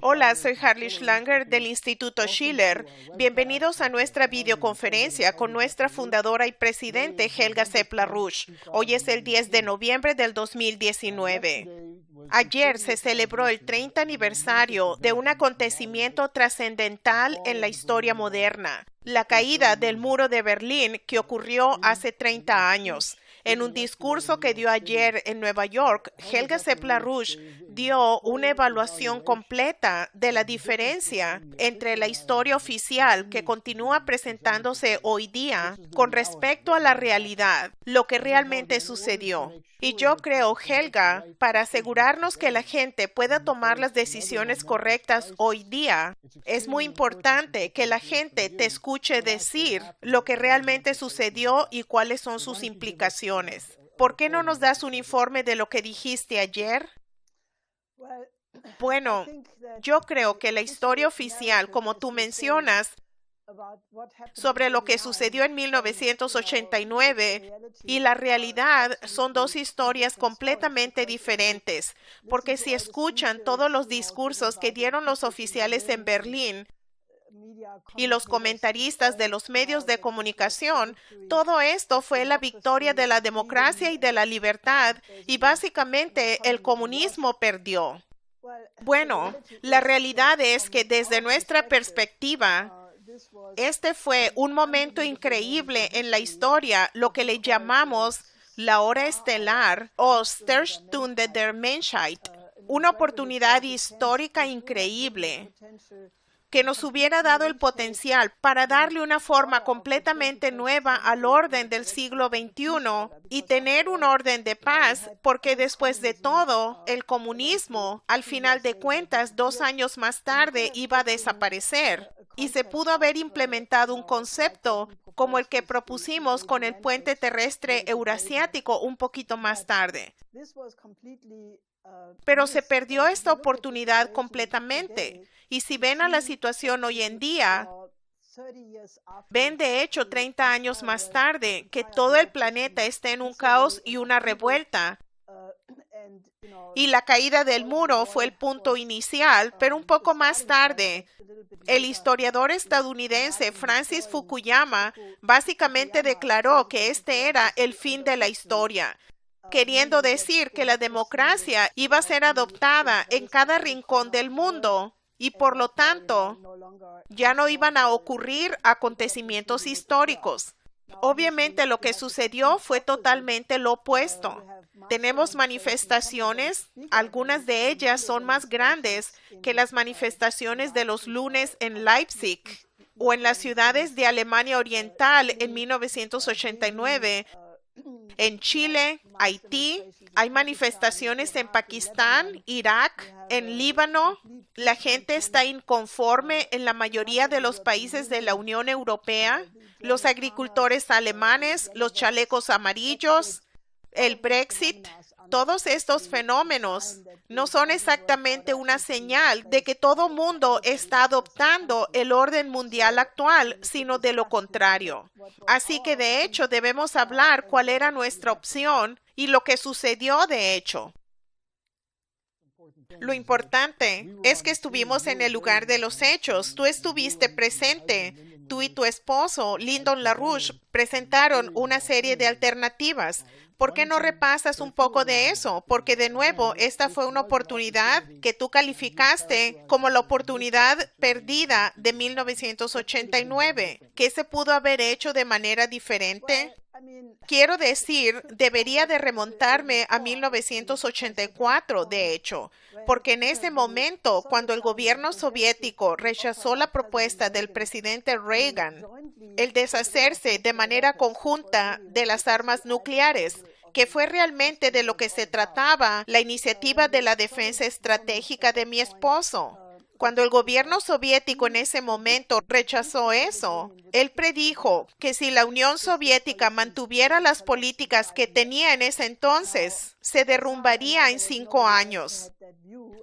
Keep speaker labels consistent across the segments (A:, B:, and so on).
A: Hola, soy Harley Schlanger del Instituto Schiller. Bienvenidos a nuestra videoconferencia con nuestra fundadora y presidente Helga Sepp-LaRouche. Hoy es el 10 de noviembre del 2019. Ayer se celebró el 30 aniversario de un acontecimiento trascendental en la historia moderna, la caída del muro de Berlín que ocurrió hace 30 años. En un discurso que dio ayer en Nueva York, Helga Sepp-LaRouche dio una evaluación completa de la diferencia entre la historia oficial que continúa presentándose hoy día con respecto a la realidad, lo que realmente sucedió. Y yo creo, Helga, para asegurarnos que la gente pueda tomar las decisiones correctas hoy día, es muy importante que la gente te escuche decir lo que realmente sucedió y cuáles son sus implicaciones. ¿Por qué no nos das un informe de lo que dijiste ayer? Bueno, yo creo que la historia oficial, como tú mencionas, sobre lo que sucedió en 1989 y la realidad son dos historias completamente diferentes, porque si escuchan todos los discursos que dieron los oficiales en Berlín y los comentaristas de los medios de comunicación, todo esto fue la victoria de la democracia y de la libertad, y básicamente el comunismo perdió. Bueno, la realidad es que desde nuestra perspectiva, este fue un momento increíble en la historia, lo que le llamamos la hora estelar o Sternstunde der Menschheit, una oportunidad histórica increíble que nos hubiera dado el potencial para darle una forma completamente nueva al orden del siglo XXI y tener un orden de paz, porque después de todo, el comunismo, al final de cuentas, 2 años más tarde, iba a desaparecer. Y se pudo haber implementado un concepto como el que propusimos con el puente terrestre eurasiático un poquito más tarde. Pero se perdió esta oportunidad completamente. Y si ven a la situación hoy en día, ven de hecho 30 años más tarde que todo el planeta está en un caos y una revuelta. Y la caída del muro fue el punto inicial, pero un poco más tarde, el historiador estadounidense Francis Fukuyama básicamente declaró que este era el fin de la historia, queriendo decir que la democracia iba a ser adoptada en cada rincón del mundo y por lo tanto ya no iban a ocurrir acontecimientos históricos. Obviamente lo que sucedió fue totalmente lo opuesto. Tenemos manifestaciones, algunas de ellas son más grandes que las manifestaciones de los lunes en Leipzig o en las ciudades de Alemania Oriental en 1989. En Chile, Haití, hay manifestaciones en Pakistán, Irak, en Líbano. La gente está inconforme en la mayoría de los países de la Unión Europea. Los agricultores alemanes, los chalecos amarillos, el Brexit, todos estos fenómenos no son exactamente una señal de que todo mundo está adoptando el orden mundial actual, sino de lo contrario. Así que de hecho debemos hablar cuál era nuestra opción y lo que sucedió de hecho. Lo importante es que estuvimos en el lugar de los hechos. Tú estuviste presente. Tú y tu esposo, Lyndon LaRouche, presentaron una serie de alternativas. ¿Por qué no repasas un poco de eso? Porque de nuevo, esta fue una oportunidad que tú calificaste como la oportunidad perdida de 1989. ¿Qué se pudo haber hecho de manera diferente? Quiero decir, debería de remontarme a 1984, de hecho, porque en ese momento, cuando el gobierno soviético rechazó la propuesta del presidente Reagan, el deshacerse de manera conjunta de las armas nucleares, que fue realmente de lo que se trataba la iniciativa de la defensa estratégica de mi esposo. Cuando el gobierno soviético en ese momento rechazó eso, él predijo que si la Unión Soviética mantuviera las políticas que tenía en ese entonces, se derrumbaría en 5 años.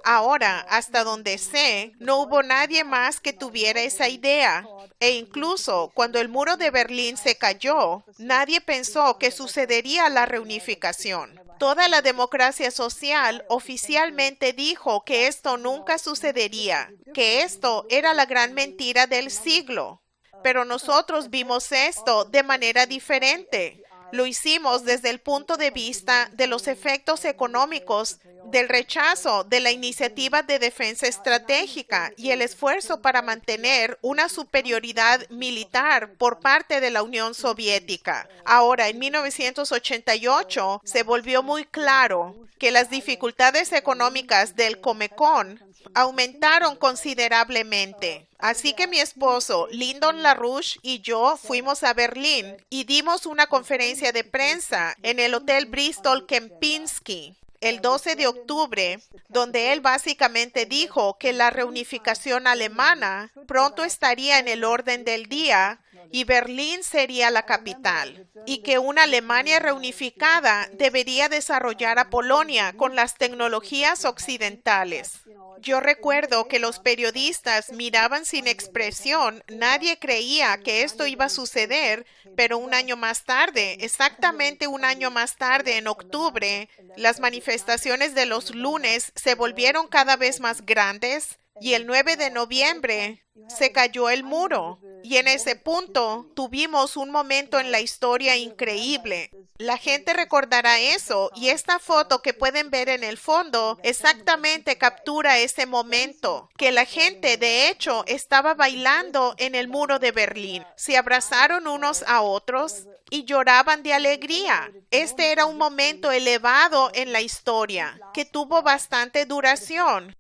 A: Ahora, hasta donde sé, no hubo nadie más que tuviera esa idea. E incluso cuando el muro de Berlín se cayó, nadie pensó que sucedería la reunificación. toda la democracia social oficialmente dijo que esto nunca sucedería, que esto era la gran mentira del siglo. Pero nosotros vimos esto de manera diferente. Lo hicimos desde el punto de vista de los efectos económicos, del rechazo de la iniciativa de defensa estratégica y el esfuerzo para mantener una superioridad militar por parte de la Unión Soviética. Ahora, en 1988, se volvió muy claro que las dificultades económicas del Comecon aumentaron considerablemente. Así que mi esposo, Lyndon LaRouche, y yo fuimos a Berlín y dimos una conferencia de prensa en el Hotel Bristol Kempinski el 12 de octubre, donde él básicamente dijo que la reunificación alemana pronto estaría en el orden del día y Berlín sería la capital, y que una Alemania reunificada debería desarrollar a Polonia con las tecnologías occidentales. Yo recuerdo que los periodistas miraban sin expresión, nadie creía que esto iba a suceder, pero un año más tarde, exactamente un año más tarde, en octubre, las manifestaciones de los lunes se volvieron cada vez más grandes y el 9 de noviembre se cayó el muro. Y en ese punto tuvimos un momento en la historia increíble. La gente recordará eso y esta foto que pueden ver en el fondo exactamente captura ese momento, que la gente de hecho estaba bailando en el muro de Berlín. Se abrazaron unos a otros y lloraban de alegría. Este era un momento elevado en la historia, que tuvo bastante duración.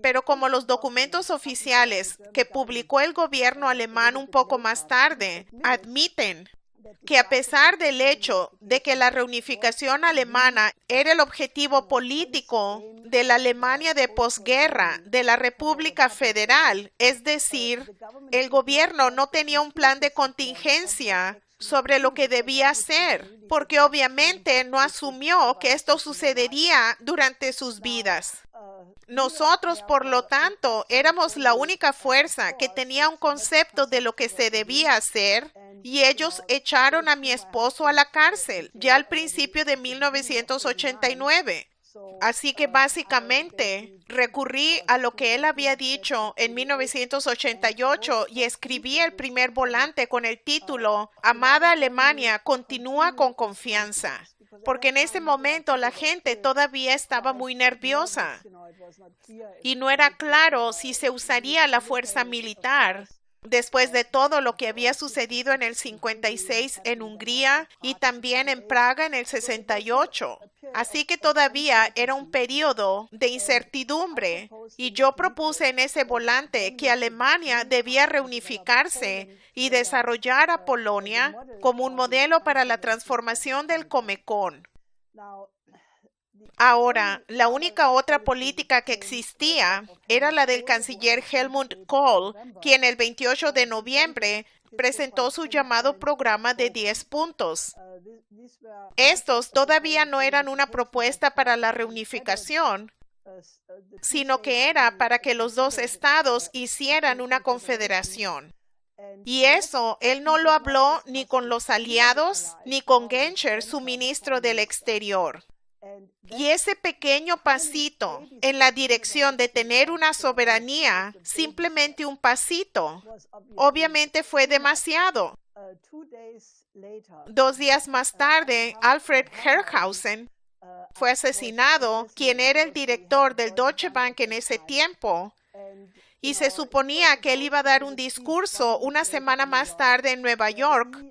A: Pero como los documentos oficiales que publicó el gobierno alemán un poco más tarde admiten que a pesar del hecho de que la reunificación alemana era el objetivo político de la Alemania de posguerra, de la República Federal, es decir, el gobierno no tenía un plan de contingencia sobre lo que debía hacer, porque obviamente no asumió que esto sucedería durante sus vidas. Nosotros, por lo tanto, éramos la única fuerza que tenía un concepto de lo que se debía hacer y ellos echaron a mi esposo a la cárcel ya al principio de 1989. Así que básicamente recurrí a lo que él había dicho en 1988 y escribí el primer volante con el título Amada Alemania, continúa con confianza. Porque en ese momento la gente todavía estaba muy nerviosa y no era claro si se usaría la fuerza militar después de todo lo que había sucedido en el 56 en Hungría y también en Praga en el 68. Así que todavía era un periodo de incertidumbre y yo propuse en ese volante que Alemania debía reunificarse y desarrollar a Polonia como un modelo para la transformación del Comecon. Ahora, la única otra política que existía era la del canciller Helmut Kohl, quien el 28 de noviembre presentó su llamado programa de 10 puntos. Estos todavía no eran una propuesta para la reunificación, sino que era para que los dos estados hicieran una confederación. Y eso él no lo habló ni con los aliados ni con Genscher, su ministro del Exterior. Y ese pequeño pasito en la dirección de tener una soberanía, simplemente un pasito, obviamente fue demasiado. 2 días más tarde, Alfred Herrhausen fue asesinado, quien era el director del Deutsche Bank en ese tiempo, y se suponía que él iba a dar un discurso una semana más tarde en Nueva York,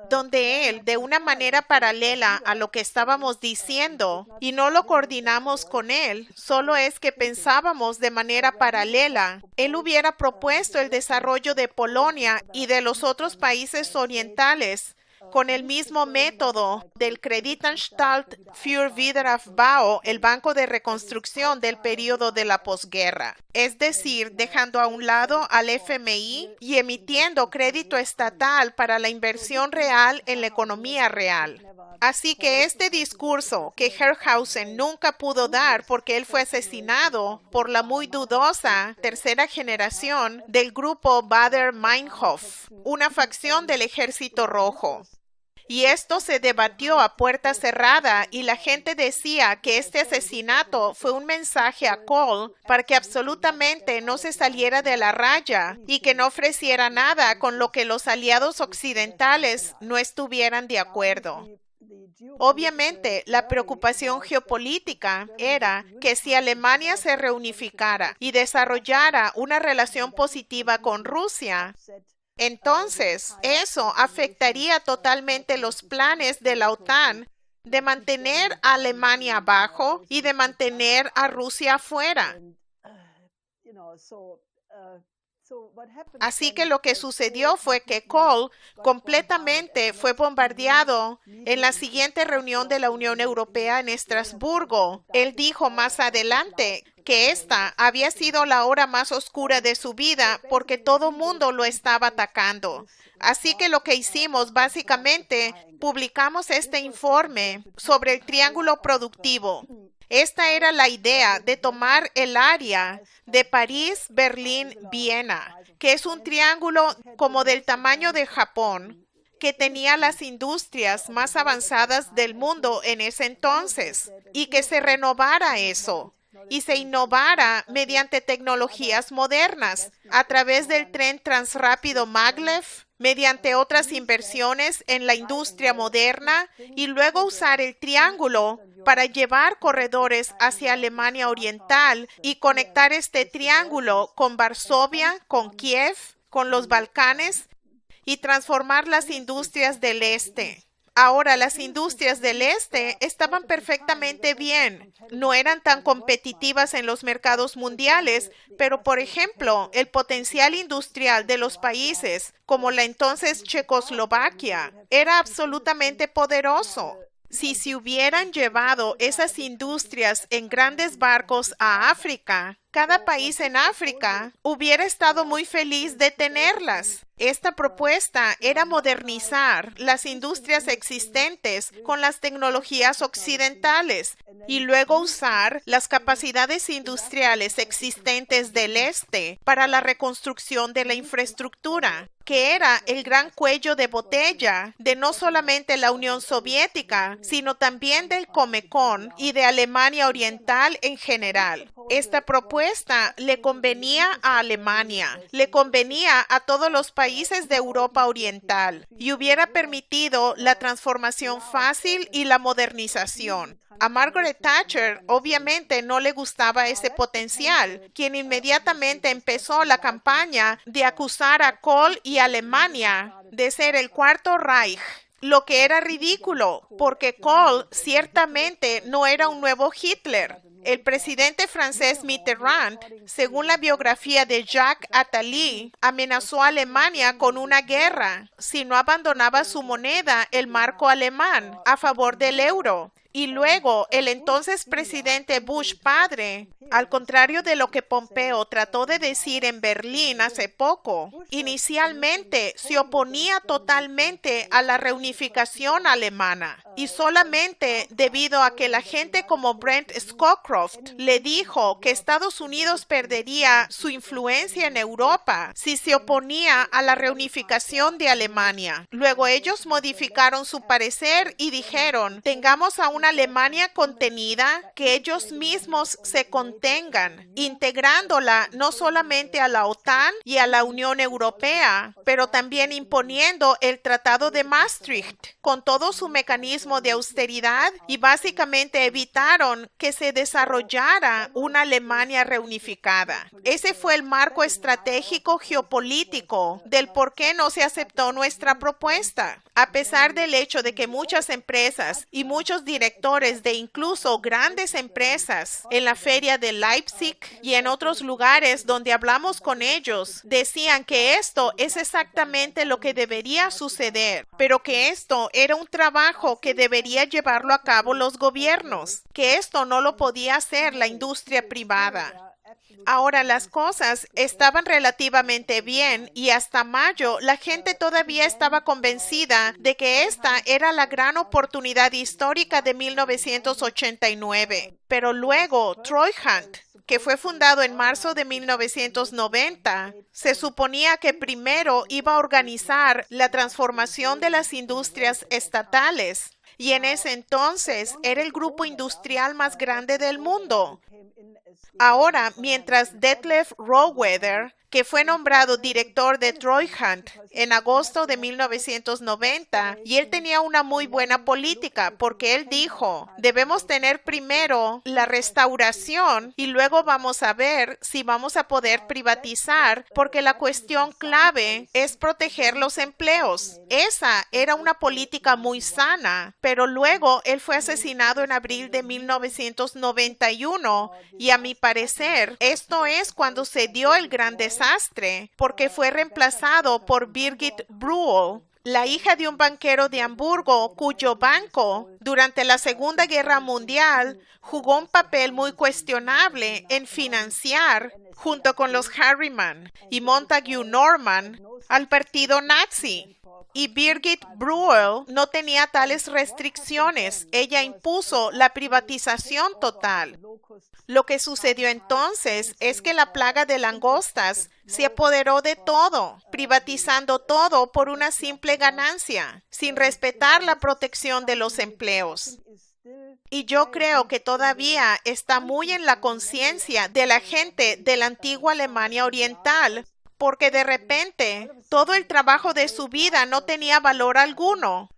A: donde él, de una manera paralela a lo que estábamos diciendo, y no lo coordinamos con él, solo es que pensábamos de manera paralela, él hubiera propuesto el desarrollo de Polonia y de los otros países orientales con el mismo método del Kreditanstalt für Wiederaufbau, el Banco de Reconstrucción del período de la posguerra. Es decir, dejando a un lado al FMI y emitiendo crédito estatal para la inversión real en la economía real. Así que este discurso que Herrhausen nunca pudo dar porque él fue asesinado por la muy dudosa tercera generación del grupo Baader-Meinhof, una facción del Ejército Rojo. Y esto se debatió a puerta cerrada y la gente decía que este asesinato fue un mensaje a Cole para que absolutamente no se saliera de la raya y que no ofreciera nada con lo que los aliados occidentales no estuvieran de acuerdo. Obviamente, la preocupación geopolítica era que si Alemania se reunificara y desarrollara una relación positiva con Rusia, entonces eso afectaría totalmente los planes de la OTAN de mantener a Alemania abajo y de mantener a Rusia afuera. Así que lo que sucedió fue que Kohl completamente fue bombardeado en la siguiente reunión de la Unión Europea en Estrasburgo. Él dijo más adelante que esta había sido la hora más oscura de su vida porque todo mundo lo estaba atacando. Así que lo que hicimos básicamente, publicamos este informe sobre el triángulo productivo. Esta era la idea de tomar el área de París, Berlín, Viena, que es un triángulo como del tamaño de Japón, que tenía las industrias más avanzadas del mundo en ese entonces, y que se renovara eso y se innovara mediante tecnologías modernas a través del tren transrápido Maglev, mediante otras inversiones en la industria moderna y luego usar el triángulo para llevar corredores hacia Alemania Oriental y conectar este triángulo con Varsovia, con Kiev, con los Balcanes y transformar las industrias del este. Ahora, las industrias del este estaban perfectamente bien. No eran tan competitivas en los mercados mundiales, pero, por ejemplo, el potencial industrial de los países, como la entonces Checoslovaquia, era absolutamente poderoso. Si se hubieran llevado esas industrias en grandes barcos a África, cada país en África hubiera estado muy feliz de tenerlas. Esta propuesta era modernizar las industrias existentes con las tecnologías occidentales y luego usar las capacidades industriales existentes del este para la reconstrucción de la infraestructura, que era el gran cuello de botella de no solamente la Unión Soviética, sino también del Comecon y de Alemania Oriental en general. Esta propuesta le convenía a Alemania, le convenía a todos los países de Europa Oriental y hubiera permitido la transformación fácil y la modernización. A Margaret Thatcher obviamente no le gustaba ese potencial, quien inmediatamente empezó la campaña de acusar a Kohl y Alemania de ser el Cuarto Reich, lo que era ridículo, porque Kohl ciertamente no era un nuevo Hitler. El presidente francés Mitterrand, según la biografía de Jacques Attali, amenazó a Alemania con una guerra si no abandonaba su moneda, el marco alemán, a favor del euro. Y luego, el entonces presidente Bush padre, al contrario de lo que Pompeo trató de decir en Berlín hace poco, inicialmente se oponía totalmente a la reunificación alemana y solamente debido a que la gente como Brent Scowcroft le dijo que Estados Unidos perdería su influencia en Europa si se oponía a la reunificación de Alemania. Luego ellos modificaron su parecer y dijeron, tengamos a una Alemania contenida, que ellos mismos se contengan, integrándola no solamente a la OTAN y a la Unión Europea, pero también imponiendo el Tratado de Maastricht con todo su mecanismo de austeridad y básicamente evitaron que se desarrollara una Alemania reunificada. Ese fue el marco estratégico geopolítico del por qué no se aceptó nuestra propuesta. A pesar del hecho de que muchas empresas y muchos directores de incluso grandes empresas en la feria de Leipzig y en otros lugares donde hablamos con ellos, decían que esto es exactamente lo que debería suceder, pero que esto era un trabajo que debería llevarlo a cabo los gobiernos, que esto no lo podía hacer la industria privada. Ahora las cosas estaban relativamente bien y hasta mayo la gente todavía estaba convencida de que esta era la gran oportunidad histórica de 1989. Pero luego Troy Hunt, que fue fundado en marzo de 1990, se suponía que primero iba a organizar la transformación de las industrias estatales. Y en ese entonces era el grupo industrial más grande del mundo. Ahora, mientras Detlef Rohwedder, que fue nombrado director de Treuhand en agosto de 1990, y él tenía una muy buena política porque él dijo, debemos tener primero la restauración y luego vamos a ver si vamos a poder privatizar, porque la cuestión clave es proteger los empleos. Esa era una política muy sana, pero luego él fue asesinado en abril de 1991 y a mi parecer esto es cuando se dio el gran desastre, porque fue reemplazado por Birgit Brüel, la hija de un banquero de Hamburgo, cuyo banco, durante la Segunda Guerra Mundial, jugó un papel muy cuestionable en financiar, junto con los Harriman y Montague Norman, al partido nazi. Y Birgit Brüel no tenía tales restricciones. Ella impuso la privatización total. Lo que sucedió entonces es que la plaga de langostas se apoderó de todo, privatizando todo por una simple ganancia, sin respetar la protección de los empleos. Y yo creo que todavía está muy en la conciencia de la gente de la antigua Alemania Oriental, porque de repente todo el trabajo de su vida no tenía valor alguno.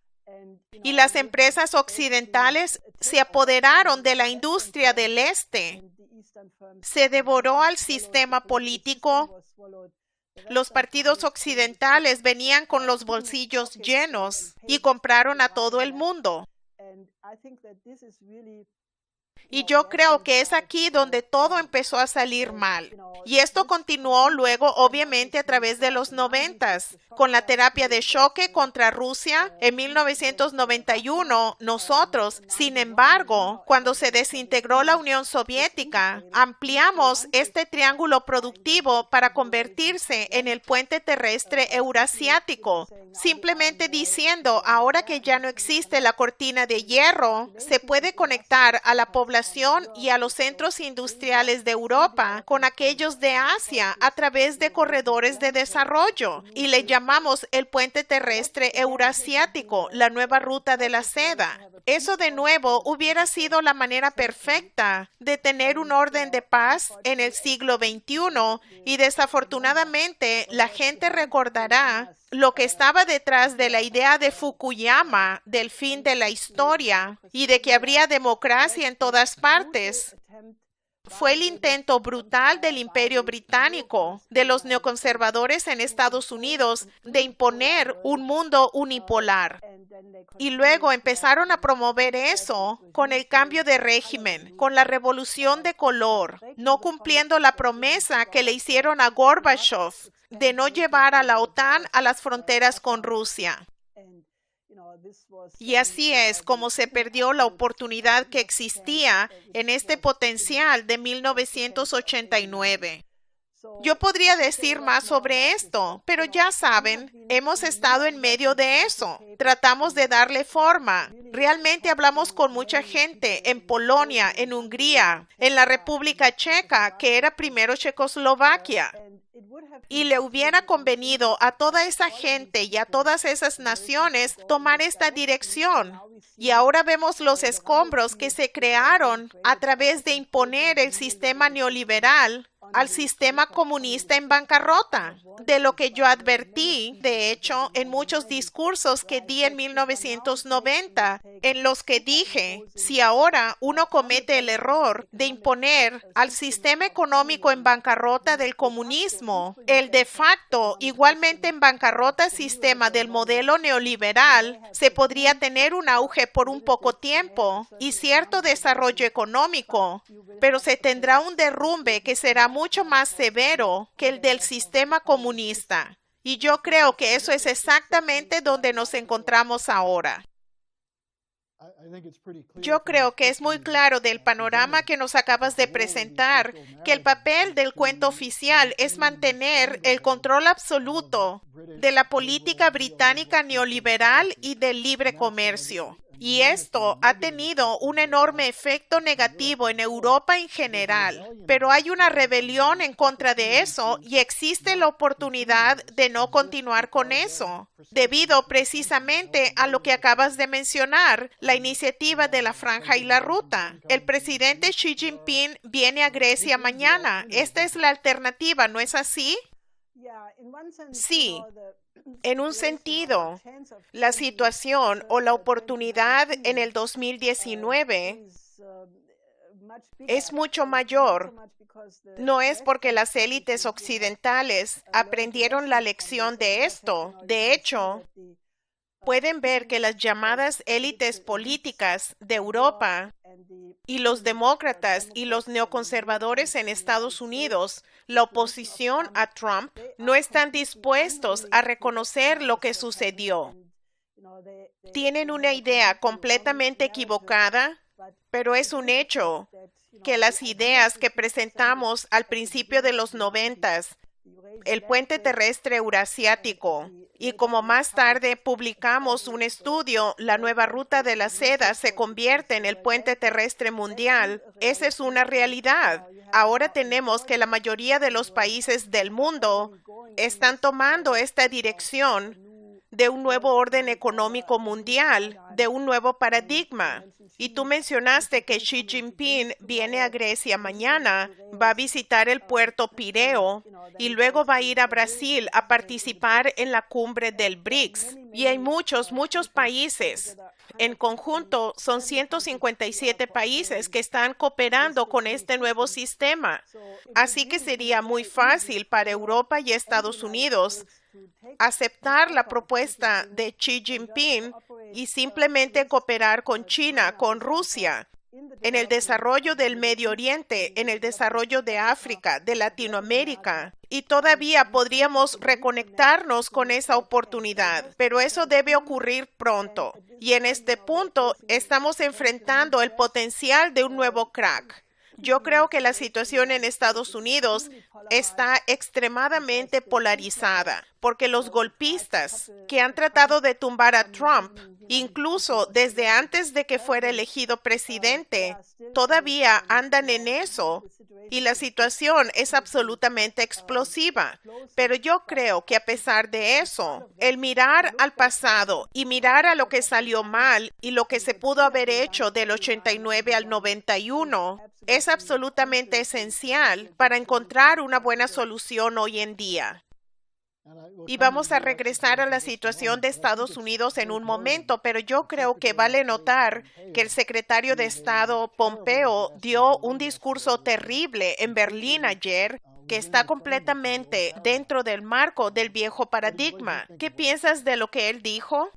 A: Y las empresas occidentales se apoderaron de la industria del este. Se devoró al sistema político. Los partidos occidentales venían con los bolsillos llenos y compraron a todo el mundo. Y yo creo que es aquí donde todo empezó a salir mal. Y esto continuó luego, obviamente, a través de los 90s, con la terapia de choque contra Rusia. En 1991, nosotros, sin embargo, cuando se desintegró la Unión Soviética, ampliamos este triángulo productivo para convertirse en el puente terrestre eurasiático, simplemente diciendo, ahora que ya no existe la cortina de hierro, se puede conectar a la población y a los centros industriales de Europa con aquellos de Asia a través de corredores de desarrollo, y le llamamos el puente terrestre eurasiático, la nueva ruta de la seda. Eso de nuevo hubiera sido la manera perfecta de tener un orden de paz en el siglo XXI, y desafortunadamente la gente recordará lo que estaba detrás de la idea de Fukuyama del fin de la historia y de que habría democracia en todas partes. Fue el intento brutal del Imperio Británico, de los neoconservadores en Estados Unidos, de imponer un mundo unipolar. Y luego empezaron a promover eso con el cambio de régimen, con la revolución de color, no cumpliendo la promesa que le hicieron a Gorbachev de no llevar a la OTAN a las fronteras con Rusia. Y así es como se perdió la oportunidad que existía en este potencial de 1989. Yo podría decir más sobre esto, pero ya saben, hemos estado en medio de eso. Tratamos de darle forma. Realmente hablamos con mucha gente en Polonia, en Hungría, en la República Checa, que era primero Checoslovaquia. Y le hubiera convenido a toda esa gente y a todas esas naciones tomar esta dirección. Y ahora vemos los escombros que se crearon a través de imponer el sistema neoliberal al sistema comunista en bancarrota, de lo que yo advertí, de hecho, en muchos discursos que di en 1990, en los que dije, si ahora uno comete el error de imponer al sistema económico en bancarrota del comunismo, el de facto igualmente en bancarrota sistema del modelo neoliberal, se podría tener un auge por un poco tiempo y cierto desarrollo económico, pero se tendrá un derrumbe que será mucho más severo que el del sistema comunista. Y yo creo que eso es exactamente donde nos encontramos ahora. Yo creo que es muy claro del panorama que nos acabas de presentar que el papel del cuento oficial es mantener el control absoluto de la política británica neoliberal y del libre comercio. Y esto ha tenido un enorme efecto negativo en Europa en general. Pero hay una rebelión en contra de eso y existe la oportunidad de no continuar con eso, debido precisamente a lo que acabas de mencionar, la iniciativa de la Franja y la Ruta. El presidente Xi Jinping viene a Grecia mañana. Esta es la alternativa, ¿no es así? Sí. En un sentido, la situación o la oportunidad en el 2019 es mucho mayor. No es porque las élites occidentales aprendieron la lección de esto. De hecho, pueden ver que las llamadas élites políticas de Europa y los demócratas y los neoconservadores en Estados Unidos, la oposición a Trump, no están dispuestos a reconocer lo que sucedió. Tienen una idea completamente equivocada, pero es un hecho que las ideas que presentamos al principio de los 90s, el puente terrestre eurasiático, y como más tarde publicamos un estudio, la nueva ruta de la seda se convierte en el puente terrestre mundial. Esa es una realidad. Ahora tenemos que la mayoría de los países del mundo están tomando esta dirección de un nuevo orden económico mundial, de un nuevo paradigma. Y tú mencionaste que Xi Jinping viene a Grecia mañana, va a visitar el puerto Pireo y luego va a ir a Brasil a participar en la cumbre del BRICS. Y hay muchos países. En conjunto, son 157 países que están cooperando con este nuevo sistema. Así que sería muy fácil para Europa y Estados Unidos aceptar la propuesta de Xi Jinping y simplemente cooperar con China, con Rusia, en el desarrollo del Medio Oriente, en el desarrollo de África, de Latinoamérica. Y todavía podríamos reconectarnos con esa oportunidad, pero eso debe ocurrir pronto. Y en este punto estamos enfrentando el potencial de un nuevo crack. Yo creo que la situación en Estados Unidos está extremadamente polarizada, porque los golpistas que han tratado de tumbar a Trump, incluso desde antes de que fuera elegido presidente, todavía andan en eso. Y la situación es absolutamente explosiva. Pero yo creo que a pesar de eso, el mirar al pasado y mirar a lo que salió mal y lo que se pudo haber hecho del 89 al 91 es absolutamente esencial para encontrar una buena solución hoy en día. Y vamos a regresar a la situación de Estados Unidos en un momento, pero yo creo que vale notar que el secretario de Estado Pompeo dio un discurso terrible en Berlín ayer, que está completamente dentro del marco del viejo paradigma. ¿Qué piensas de lo que él dijo?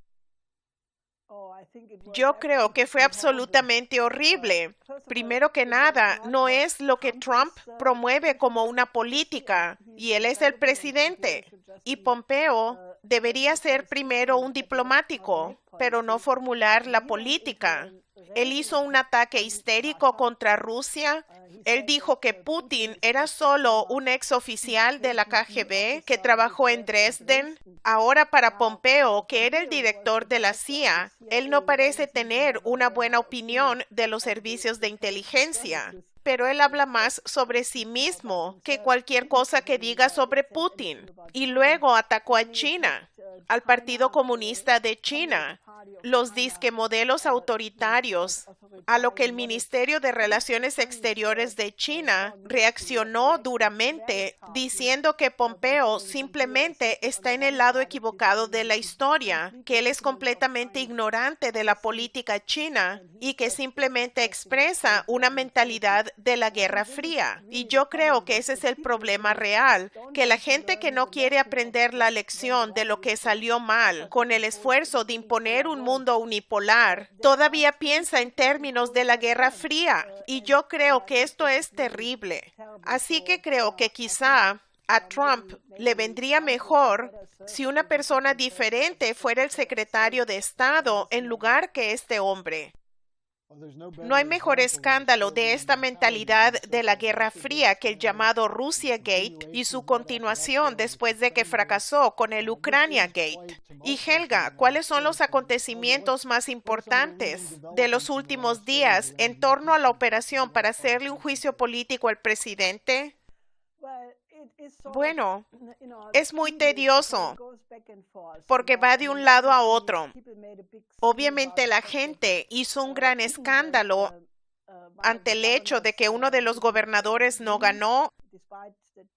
A: Yo creo que fue absolutamente horrible. Primero que nada, no es lo que Trump promueve como una política, y él es el presidente. Y Pompeo debería ser primero un diplomático, pero no formular la política. Él hizo un ataque histérico contra Rusia. Él dijo que Putin era solo un ex oficial de la KGB que trabajó en Dresden. Ahora para Pompeo, que era el director de la CIA, él no parece tener una buena opinión de los servicios de inteligencia. Pero él habla más sobre sí mismo que cualquier cosa que diga sobre Putin. Y luego atacó a China, al Partido Comunista de China, los disque modelos autoritarios, a lo que el Ministerio de Relaciones Exteriores de China reaccionó duramente, diciendo que Pompeo simplemente está en el lado equivocado de la historia, que él es completamente ignorante de la política china y que simplemente expresa una mentalidad de la Guerra Fría. Y yo creo que ese es el problema real, que la gente que no quiere aprender la lección de lo que salió mal con el esfuerzo de imponer un mundo unipolar, todavía piensa en términos de la Guerra Fría. Y yo creo que esto es terrible. Así que creo que quizá a Trump le vendría mejor si una persona diferente fuera el secretario de Estado en lugar que este hombre. No hay mejor escándalo de esta mentalidad de la Guerra Fría que el llamado Russia Gate y su continuación después de que fracasó con el Ucrania Gate. Y Helga, ¿cuáles son los acontecimientos más importantes de los últimos días en torno a la operación para hacerle un juicio político al presidente? Bueno, es muy tedioso porque va de un lado a otro. Obviamente la gente hizo un gran escándalo ante el hecho de que uno de los gobernadores no ganó,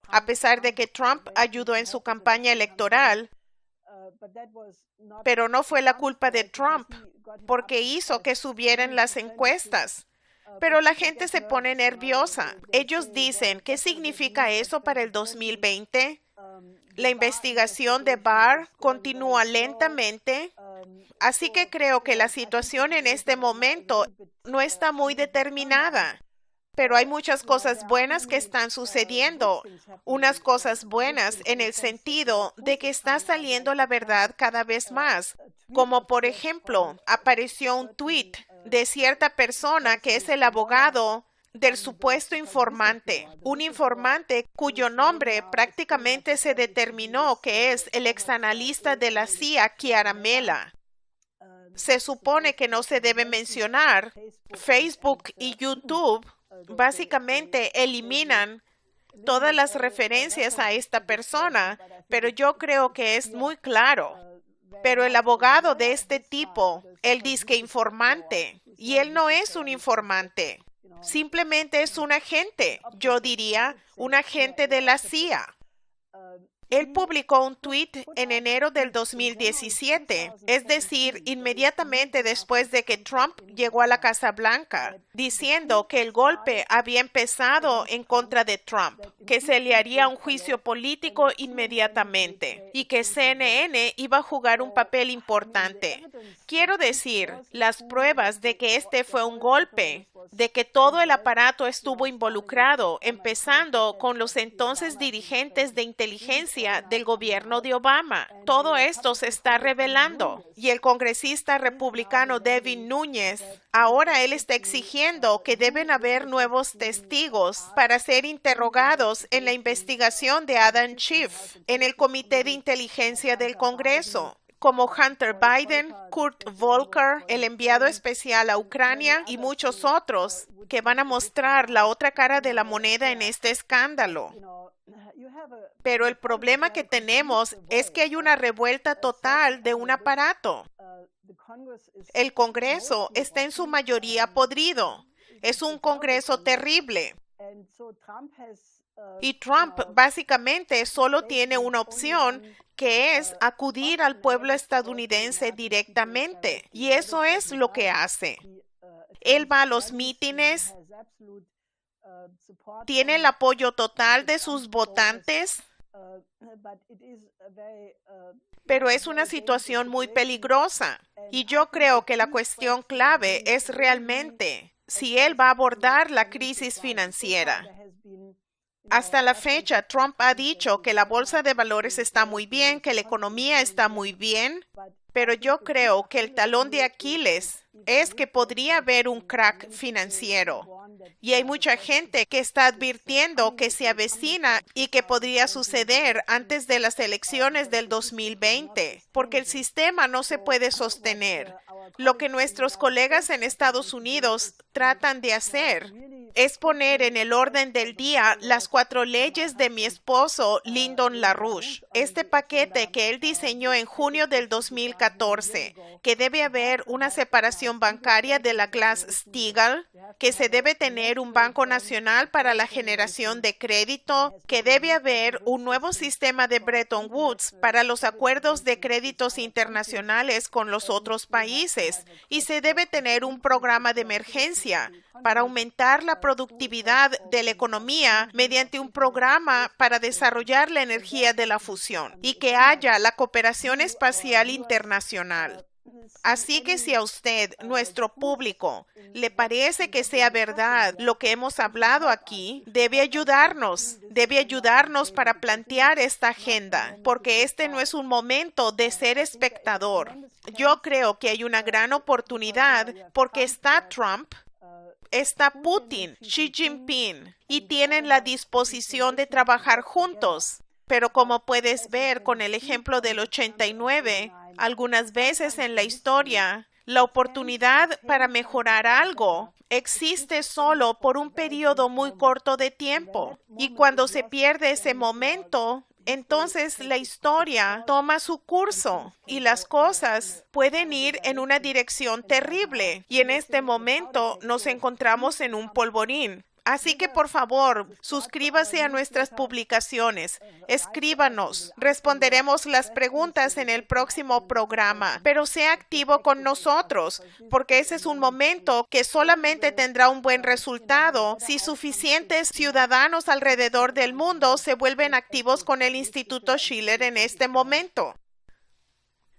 A: a pesar de que Trump ayudó en su campaña electoral, pero no fue la culpa de Trump porque hizo que subieran las encuestas. Pero la gente se pone nerviosa. Ellos dicen, ¿qué significa eso para el 2020? La investigación de Barr continúa lentamente, así que creo que la situación en este momento no está muy determinada. Pero hay muchas cosas buenas que están sucediendo, unas cosas buenas en el sentido de que está saliendo la verdad cada vez más. Como por ejemplo, apareció un tweet de cierta persona que es el abogado del supuesto informante, un informante cuyo nombre prácticamente se determinó que es el exanalista de la CIA, Ciaramella. Se supone que no se debe mencionar. Facebook y YouTube básicamente eliminan todas las referencias a esta persona, pero yo creo que es muy claro. Pero el abogado de este tipo, él dice que informante, y él no es un informante, simplemente es un agente, yo diría, un agente de la CIA. Él publicó un tuit en enero del 2017, es decir, inmediatamente después de que Trump llegó a la Casa Blanca, diciendo que el golpe había empezado en contra de Trump, que se le haría un juicio político inmediatamente y que CNN iba a jugar un papel importante. Quiero decir, las pruebas de que este fue un golpe, de que todo el aparato estuvo involucrado, empezando con los entonces dirigentes de inteligencia del gobierno de Obama. Todo esto se está revelando y el congresista republicano Devin Núñez, ahora él está exigiendo que deben haber nuevos testigos para ser interrogados en la investigación de Adam Schiff en el Comité de Inteligencia del Congreso, como Hunter Biden, Kurt Volker, el enviado especial a Ucrania y muchos otros que van a mostrar la otra cara de la moneda en este escándalo. Pero el problema que tenemos es que hay una revuelta total de un aparato. El Congreso está en su mayoría podrido. Es un Congreso terrible. Y Trump básicamente solo tiene una opción, que es acudir al pueblo estadounidense directamente. Y eso es lo que hace. Él va a los mítines, tiene el apoyo total de sus votantes, pero es una situación muy peligrosa. Y yo creo que la cuestión clave es realmente si él va a abordar la crisis financiera. Hasta la fecha, Trump ha dicho que la bolsa de valores está muy bien, que la economía está muy bien, pero yo creo que el talón de Aquiles es que podría haber un crack financiero. Y hay mucha gente que está advirtiendo que se avecina y que podría suceder antes de las elecciones del 2020, porque el sistema no se puede sostener. Lo que nuestros colegas en Estados Unidos tratan de hacer es poner en el orden del día las 4 leyes de mi esposo, Lyndon LaRouche. Este paquete que él diseñó en junio del 2014, que debe haber una separación bancaria de la Glass-Steagall, que se debe tener un banco nacional para la generación de crédito, que debe haber un nuevo sistema de Bretton Woods para los acuerdos de créditos internacionales con los otros países, y se debe tener un programa de emergencia para aumentar la productividad de la economía mediante un programa para desarrollar la energía de la fusión y que haya la cooperación espacial internacional. Así que si a usted, nuestro público, le parece que sea verdad lo que hemos hablado aquí, debe ayudarnos para plantear esta agenda, porque este no es un momento de ser espectador. Yo creo que hay una gran oportunidad porque está Trump, está Putin, Xi Jinping, y tienen la disposición de trabajar juntos. Pero como puedes ver con el ejemplo del 89, algunas veces en la historia, la oportunidad para mejorar algo existe solo por un periodo muy corto de tiempo. Y cuando se pierde ese momento, entonces la historia toma su curso y las cosas pueden ir en una dirección terrible. Y en este momento nos encontramos en un polvorín. Así que, por favor, suscríbase a nuestras publicaciones, escríbanos, responderemos las preguntas en el próximo programa, pero sea activo con nosotros, porque ese es un momento que solamente tendrá un buen resultado si suficientes ciudadanos alrededor del mundo se vuelven activos con el Instituto Schiller en este momento.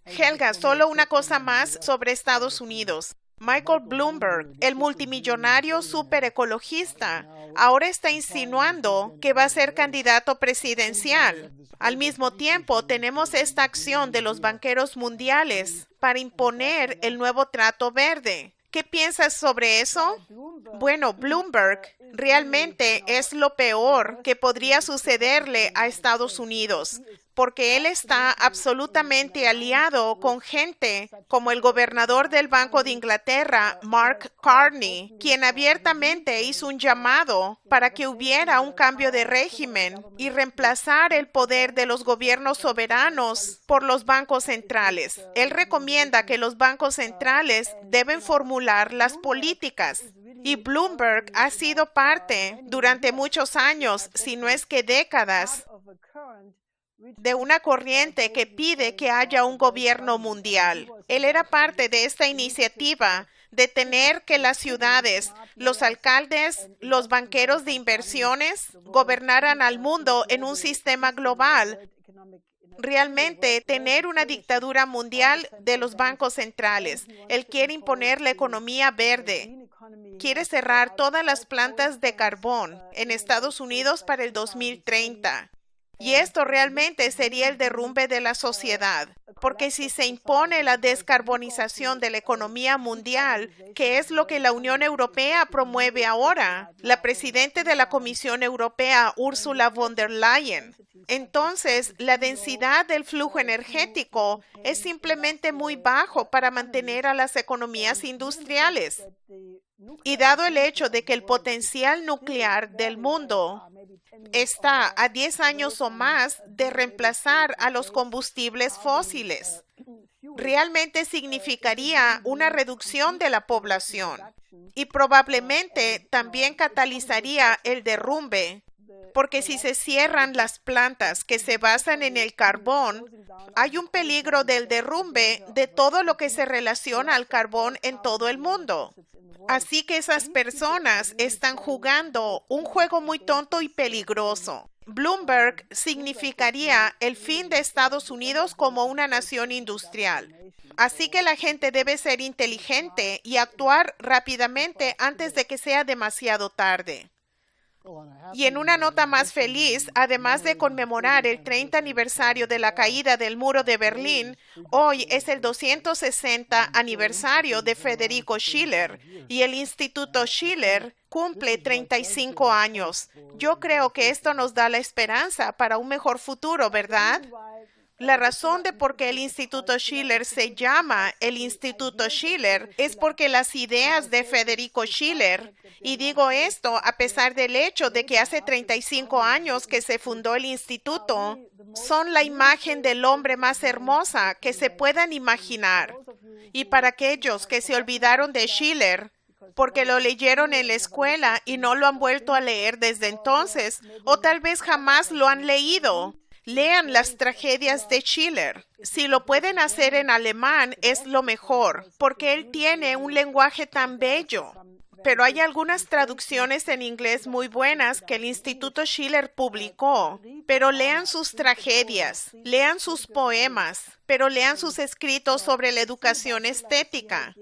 A: Helga, solo una cosa más sobre Estados Unidos. Michael Bloomberg, el multimillonario superecologista, ahora está insinuando que va a ser candidato presidencial. Al mismo tiempo, tenemos esta acción de los banqueros mundiales para imponer el nuevo trato verde. ¿Qué piensas sobre eso? Bueno, Bloomberg realmente es lo peor que podría sucederle a Estados Unidos, porque él está absolutamente aliado con gente como el gobernador del Banco de Inglaterra, Mark Carney, quien abiertamente hizo un llamado para que hubiera un cambio de régimen y reemplazar el poder de los gobiernos soberanos por los bancos centrales. Él recomienda que los bancos centrales deben formular las políticas. Y Bloomberg ha sido parte durante muchos años, si no es que décadas, de una corriente que pide que haya un gobierno mundial. Él era parte de esta iniciativa de tener que las ciudades, los alcaldes, los banqueros de inversiones gobernaran al mundo en un sistema global. Realmente tener una dictadura mundial de los bancos centrales. Él quiere imponer la economía verde. Quiere cerrar todas las plantas de carbón en Estados Unidos para el 2030. Y esto realmente sería el derrumbe de la sociedad, porque si se impone la descarbonización de la economía mundial, que es lo que la Unión Europea promueve ahora, la presidenta de la Comisión Europea, Ursula von der Leyen, entonces la densidad del flujo energético es simplemente muy bajo para mantener a las economías industriales. Y dado el hecho de que el potencial nuclear del mundo está a 10 años o más de reemplazar a los combustibles fósiles, realmente significaría una reducción de la población y probablemente también catalizaría el derrumbe, porque si se cierran las plantas que se basan en el carbón, hay un peligro del derrumbe de todo lo que se relaciona al carbón en todo el mundo. Así que esas personas están jugando un juego muy tonto y peligroso. Bloomberg significaría el fin de Estados Unidos como una nación industrial. Así que la gente debe ser inteligente y actuar rápidamente antes de que sea demasiado tarde. Y en una nota más feliz, además de conmemorar el 30 aniversario de la caída del muro de Berlín, hoy es el 260 aniversario de Federico Schiller y el Instituto Schiller cumple 35 años. Yo creo que esto nos da la esperanza para un mejor futuro, ¿verdad? La razón de por qué el Instituto Schiller se llama el Instituto Schiller es porque las ideas de Federico Schiller, y digo esto a pesar del hecho de que hace 35 años que se fundó el instituto, son la imagen del hombre más hermosa que se puedan imaginar. Y para aquellos que se olvidaron de Schiller, porque lo leyeron en la escuela y no lo han vuelto a leer desde entonces, o tal vez jamás lo han leído, lean las tragedias de Schiller. Si lo pueden hacer en alemán, es lo mejor, porque él tiene un lenguaje tan bello. pero hay algunas traducciones en inglés muy buenas que el Instituto Schiller publicó. Pero lean sus tragedias, lean sus poemas, pero lean sus escritos sobre la educación estética.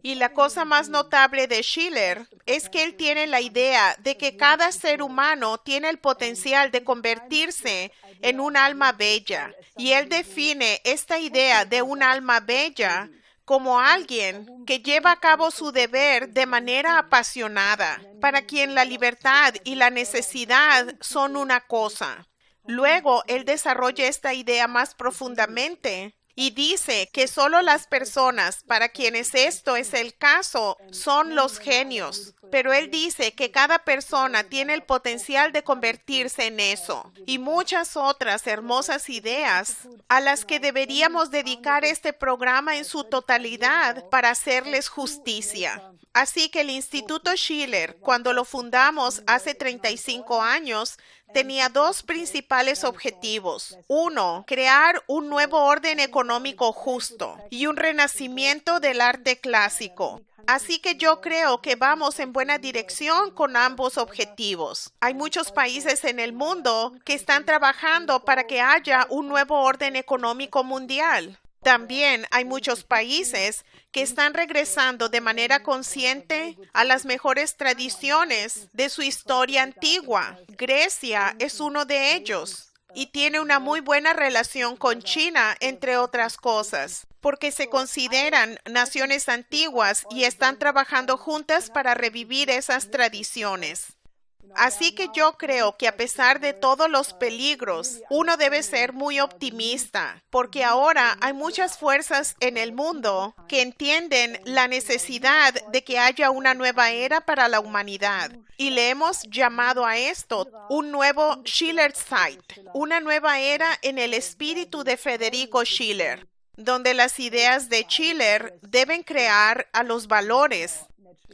A: Y la cosa más notable de Schiller es que él tiene la idea de que cada ser humano tiene el potencial de convertirse en un alma bella. Y él define esta idea de un alma bella como alguien que lleva a cabo su deber de manera apasionada, para quien la libertad y la necesidad son una cosa. Luego, él desarrolla esta idea más profundamente y dice que solo las personas para quienes esto es el caso son los genios. Pero él dice que cada persona tiene el potencial de convertirse en eso. Y muchas otras hermosas ideas a las que deberíamos dedicar este programa en su totalidad para hacerles justicia. Así que el Instituto Schiller, cuando lo fundamos hace 35 años, tenía dos principales objetivos. Uno, crear un nuevo orden económico justo y un renacimiento del arte clásico. Así que yo creo que vamos en buena dirección con ambos objetivos. Hay muchos países en el mundo que están trabajando para que haya un nuevo orden económico mundial. También hay muchos países que están regresando de manera consciente a las mejores tradiciones de su historia antigua. Grecia es uno de ellos y tiene una muy buena relación con China, entre otras cosas, porque se consideran naciones antiguas y están trabajando juntas para revivir esas tradiciones. Así que yo creo que a pesar de todos los peligros, uno debe ser muy optimista, porque ahora hay muchas fuerzas en el mundo que entienden la necesidad de que haya una nueva era para la humanidad. Y le hemos llamado a esto un nuevo Schillerzeit, una nueva era en el espíritu de Federico Schiller, donde las ideas de Schiller deben crear a los valores.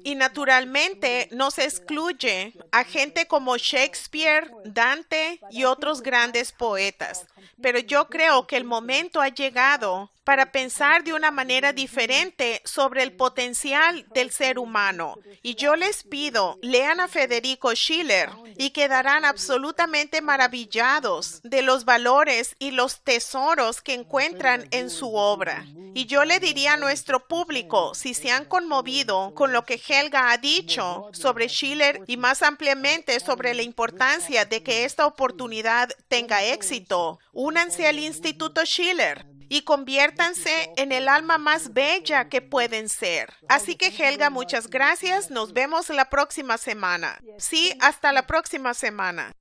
A: Y naturalmente no se excluye a gente como Shakespeare, Dante y otros grandes poetas. Pero yo creo que el momento ha llegado para pensar de una manera diferente sobre el potencial del ser humano. Y yo les pido, lean a Federico Schiller y quedarán absolutamente maravillados de los valores y los tesoros que encuentran en su obra. Y yo le diría a nuestro público, si se han conmovido con lo que Helga ha dicho sobre Schiller y más ampliamente sobre la importancia de que esta oportunidad tenga éxito, únanse al Instituto Schiller y conviértanse en el alma más bella que pueden ser. Así que Helga, muchas gracias. Nos vemos la próxima semana. Sí, hasta la próxima semana.